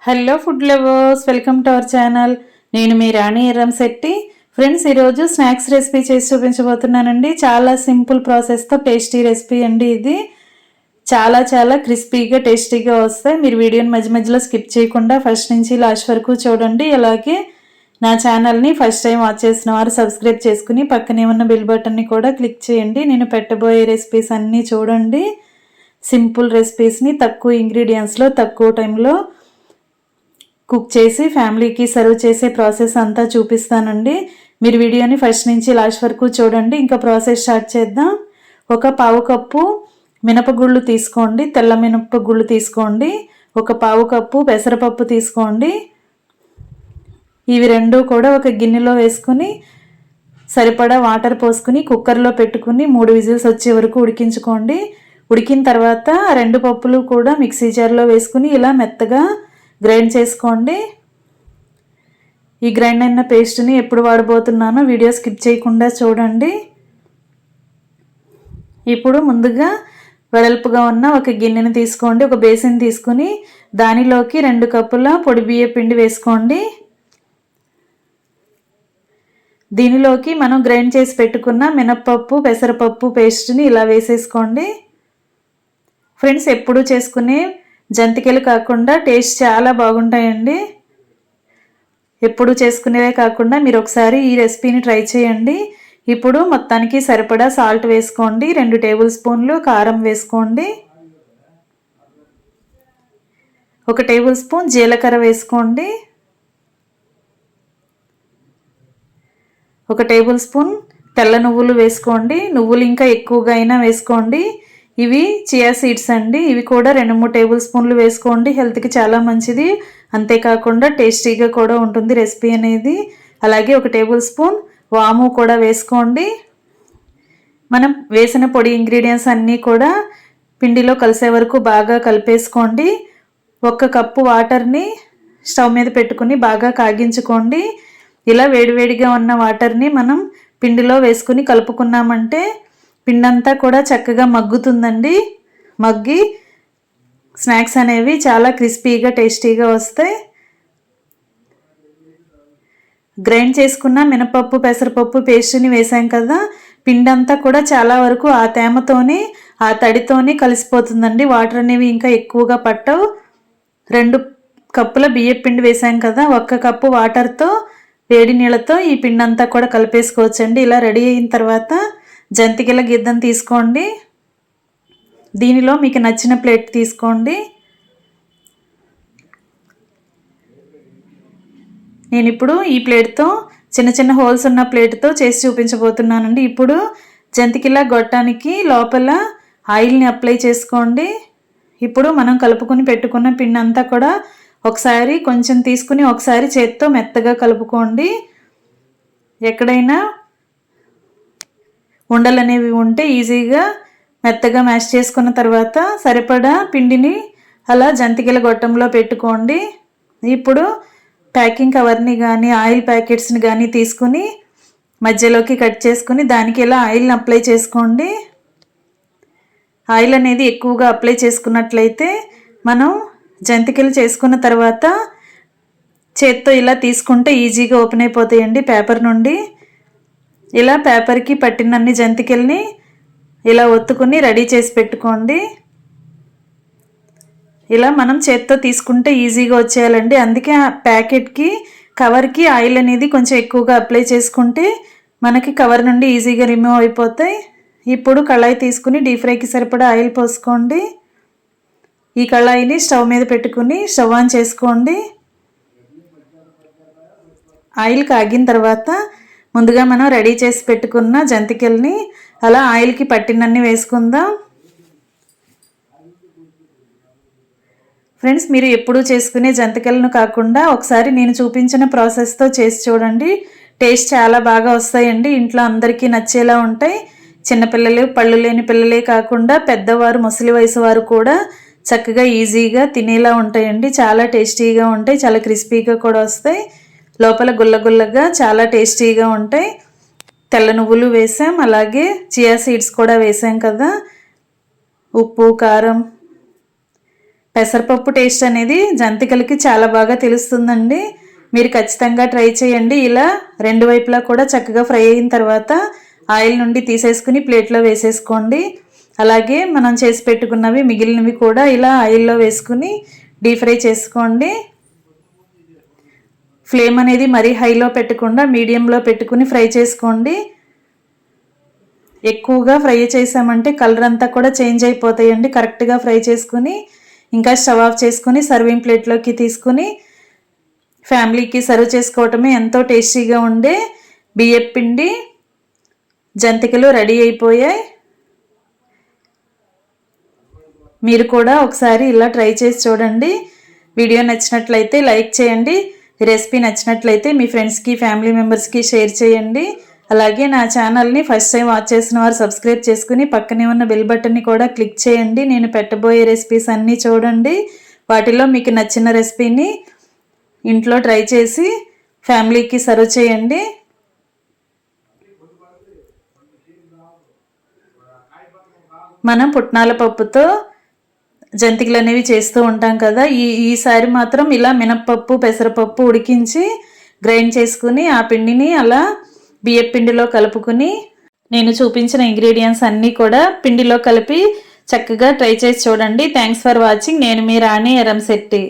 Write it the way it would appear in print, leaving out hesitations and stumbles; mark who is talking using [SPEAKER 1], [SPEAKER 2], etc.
[SPEAKER 1] Hello food lovers, welcome to our channel. నేను మీ రాణి Erramsetti. Friends, ఈరోజు snacks recipe చేసి చూపించబోతున్నానండి. చాలా సింపుల్ ప్రాసెస్తో టేస్టీ రెసిపీ అండి. ఇది చాలా చాలా క్రిస్పీగా టేస్టీగా వస్తాయి. మీరు వీడియోని మధ్య మధ్యలో స్కిప్ చేయకుండా ఫస్ట్ నుంచి లాస్ట్ వరకు చూడండి. అలాగే నా ఛానల్ని ఫస్ట్ టైం వాచ్ చేసిన వారు సబ్స్క్రైబ్ చేసుకుని పక్కనే ఉన్న బెల్ బటన్ని కూడా క్లిక్ చేయండి. నేను పెట్టబోయే రెసిపీస్ అన్నీ చూడండి. సింపుల్ రెసిపీస్ని తక్కువ ఇంగ్రీడియంట్స్లో తక్కువ టైంలో కుక్ చేసి ఫ్యామిలీకి సర్వ్ చేసే ప్రాసెస్ అంతా చూపిస్తానండి. మీరు వీడియోని ఫస్ట్ నుంచి లాస్ట్ వరకు చూడండి. ఇంకా ప్రాసెస్ స్టార్ట్ చేద్దాం. ఒక పావు కప్పు మినపగుళ్ళు తీసుకోండి, తెల్ల మినపగుళ్ళు తీసుకోండి. ఒక పావు కప్పు పెసరపప్పు తీసుకోండి. ఇవి రెండు కూడా ఒక గిన్నెలో వేసుకుని సరిపడా వాటర్ పోసుకుని కుక్కర్లో పెట్టుకుని 3 విజిల్స్ వచ్చే వరకు ఉడికించుకోండి. ఉడికిన తర్వాత రెండు పప్పులు కూడా మిక్సీ జార్లో వేసుకుని ఇలా మెత్తగా గ్రైండ్ చేసుకోండి. ఈ గ్రైండ్ అయిన పేస్ట్ని ఎప్పుడు వాడబోతున్నానో వీడియో స్కిప్ చేయకుండా చూడండి. ఇప్పుడు ముందుగా వెడల్పుగా ఉన్న ఒక గిన్నెని తీసుకోండి. ఒక బేసిన్ తీసుకుని దానిలోకి 2 కప్పుల పొడి బియ్య పిండి వేసుకోండి. దీనిలోకి మనం గ్రైండ్ చేసి పెట్టుకున్న మినప్పప్పు పెసరపప్పు పేస్ట్ని ఇలా వేసేసుకోండి. ఫ్రెండ్స్, ఎప్పుడు చేసుకునే జంతికలు కాకుండా టేస్ట్ చాలా బాగుంటాయండి. ఎప్పుడు చేసుకునేవే కాకుండా మీరు ఒకసారి ఈ రెసిపీని ట్రై చేయండి. ఇప్పుడు మొత్తానికి సరిపడా సాల్ట్ వేసుకోండి. 2 టేబుల్ స్పూన్లు కారం వేసుకోండి. 1 టేబుల్ స్పూన్ జీలకర్ర వేసుకోండి. 1 టేబుల్ స్పూన్ తెల్ల నువ్వులు వేసుకోండి. నువ్వులు ఇంకా ఎక్కువగా అయినా వేసుకోండి. ఇవి చియా సీడ్స్ అండి. ఇవి కూడా 2-3 టేబుల్ స్పూన్లు వేసుకోండి. హెల్త్కి చాలా మంచిది. అంతేకాకుండా టేస్టీగా కూడా ఉంటుంది రెసిపీ అనేది. అలాగే 1 టేబుల్ స్పూన్ వాము కూడా వేసుకోండి. మనం వేసిన పొడి ఇంగ్రీడియంట్స్ అన్నీ కూడా పిండిలో కలిసే వరకు బాగా కలిపేసుకోండి. 1 కప్పు వాటర్ని స్టవ్ మీద పెట్టుకుని బాగా కాగించుకోండి. ఇలా వేడివేడిగా ఉన్న వాటర్ని మనం పిండిలో వేసుకుని కలుపుకున్నామంటే పిండంతా కూడా చక్కగా మగ్గుతుందండి. మగ్గి స్నాక్స్ అనేవి చాలా క్రిస్పీగా టేస్టీగా వస్తాయి. గ్రైండ్ చేసుకున్న మినపప్పు పెసరపప్పు పేస్ట్ని వేసాం కదా, పిండంతా కూడా చాలా వరకు ఆ తేమతోని ఆ తడితోని కలిసిపోతుందండి. వాటర్ అనేవి ఇంకా ఎక్కువగా పట్టవు. 2 కప్పుల బియ్యం పిండి వేసాం కదా, 1 కప్పు వాటర్తో వేడి నీళ్ళతో ఈ పిండి అంతా కూడా కలిపేసుకోవచ్చండి. ఇలా రెడీ అయిన తర్వాత జంతికల గిద్దను తీసుకోండి. దీనిలో మీకు నచ్చిన ప్లేట్ తీసుకోండి. నేను ఇప్పుడు ఈ ప్లేట్తో చిన్న చిన్న హోల్స్ ఉన్న ప్లేట్తో చేసి చూపించబోతున్నానండి. ఇప్పుడు జంతికల గొట్టానికి లోపల ఆయిల్ని అప్లై చేసుకోండి. ఇప్పుడు మనం కలుపుకొని పెట్టుకున్న పిండి అంతా కూడా ఒకసారి కొంచెం తీసుకుని ఒకసారి చేత్తో మెత్తగా కలుపుకోండి. ఎక్కడైనా ఉండలు అనేవి ఉంటే ఈజీగా మెత్తగా మ్యాష్ చేసుకున్న తర్వాత సరిపడా పిండిని అలా జంతికల గొట్టంలో పెట్టుకోండి. ఇప్పుడు ప్యాకింగ్ కవర్ని కానీ ఆయిల్ ప్యాకెట్స్ని కానీ తీసుకుని మధ్యలోకి కట్ చేసుకుని దానికి ఇలా ఆయిల్ని అప్లై చేసుకోండి. ఆయిల్ అనేది ఎక్కువగా అప్లై చేసుకున్నట్లయితే మనం జంతికలు చేసుకున్న తర్వాత చేత్తో ఇలా తీసుకుంటే ఈజీగా ఓపెన్ అయిపోతాయండి పేపర్ నుండి. ఇలా పేపర్కి పట్టినన్ని జంతికల్ని ఇలా ఒత్తుకుని రెడీ చేసి పెట్టుకోండి. ఇలా మనం చేత్తో తీసుకుంటే ఈజీగా వచ్చేయాలండి. అందుకే ఆ ప్యాకెట్కి కవర్కి ఆయిల్ అనేది కొంచెం ఎక్కువగా అప్లై చేసుకుంటే మనకి కవర్ నుండి ఈజీగా రిమూవ్ అయిపోతాయి. ఇప్పుడు కళాయి తీసుకుని డీప్ ఫ్రైకి సరిపడా ఆయిల్ పోసుకోండి. ఈ కళాయిని స్టవ్ మీద పెట్టుకుని స్టవ్ ఆన్ చేసుకోండి. ఆయిల్ కాగిన తర్వాత ముందుగా మనం రెడీ చేసి పెట్టుకున్న జంతికల్ని అలా ఆయిల్కి పట్టినన్ని వేసుకుందాం. ఫ్రెండ్స్, మీరు ఎప్పుడూ చేసుకునే జంతికలను కాకుండా ఒకసారి నేను చూపించిన ప్రాసెస్తో చేసి చూడండి. టేస్ట్ చాలా బాగా వస్తాయండి. ఇంట్లో అందరికీ నచ్చేలా ఉంటాయి. చిన్నపిల్లలు, పళ్ళు లేని పిల్లలే కాకుండా పెద్దవారు, ముసలి వయసు వారు కూడా చక్కగా ఈజీగా తినేలా ఉంటాయండి. చాలా టేస్టీగా ఉంటాయి. చాలా క్రిస్పీగా కూడా వస్తాయి. లోపల గుల్లగుల్లగా చాలా టేస్టీగా ఉంటాయి. తెల్ల నువ్వులు వేసాం, అలాగే చియా సీడ్స్ కూడా వేసాం కదా. ఉప్పు, కారం, పెసరపప్పు టేస్ట్ అనేది జంతికలకి చాలా బాగా తెలుస్తుందండి. మీరు ఖచ్చితంగా ట్రై చేయండి. ఇలా రెండు వైపులా కూడా చక్కగా ఫ్రై అయిన తర్వాత ఆయిల్ నుండి తీసేసుకుని ప్లేట్లో వేసేసుకోండి. అలాగే మనం చేసి పెట్టుకున్నవి మిగిలినవి కూడా ఇలా ఆయిల్లో వేసుకుని డీప్ ఫ్రై చేసుకోండి. ఫ్లేమ్ అనేది మరీ హైలో పెట్టకుండా మీడియంలో పెట్టుకుని ఫ్రై చేసుకోండి. ఎక్కువగా ఫ్రై చేసామంటే కలర్ అంతా కూడా చేంజ్ అయిపోతాయండి. కరెక్ట్గా ఫ్రై చేసుకుని ఇంకా స్టవ్ ఆఫ్ చేసుకుని సర్వింగ్ ప్లేట్లోకి తీసుకుని ఫ్యామిలీకి సర్వ్ చేసుకోవటమే ఎంతో టేస్టీగా ఉండే బియ్యపు పిండి జంతికలు రెడీ అయిపోయాయి. మీరు కూడా ఒకసారి ఇలా ట్రై చేసి చూడండి. వీడియో నచ్చినట్లయితే లైక్ చేయండి. రెసిపీ నచ్చినట్లయితే మీ ఫ్రెండ్స్కి ఫ్యామిలీ మెంబర్స్కి షేర్ చేయండి. అలాగే నా ఛానల్ని ఫస్ట్ టైం వాచ్ చేసిన వారు సబ్స్క్రైబ్ చేసుకుని పక్కనే ఉన్న బెల్ బటన్ని కూడా క్లిక్ చేయండి. నేను పెట్టబోయే రెసిపీస్ అన్నీ చూడండి. వాటిలో మీకు నచ్చిన రెసిపీని ఇంట్లో ట్రై చేసి ఫ్యామిలీకి సర్వ్ చేయండి. మనం పుట్నాల పప్పుతో జంతికలు అనేవి చేస్తూ ఉంటాం కదా. ఈసారి మాత్రం ఇలా మినప్పప్పు పెసరపప్పు ఉడికించి గ్రైండ్ చేసుకుని ఆ పిండిని అలా బియ్యపు పిండిలో కలుపుకుని నేను చూపించిన ఇంగ్రీడియంట్స్ అన్నీ కూడా పిండిలో కలిపి చక్కగా ట్రై చేసి చూడండి. Thanks for watching. నేను మీ రాణి ఎరంశెట్టి.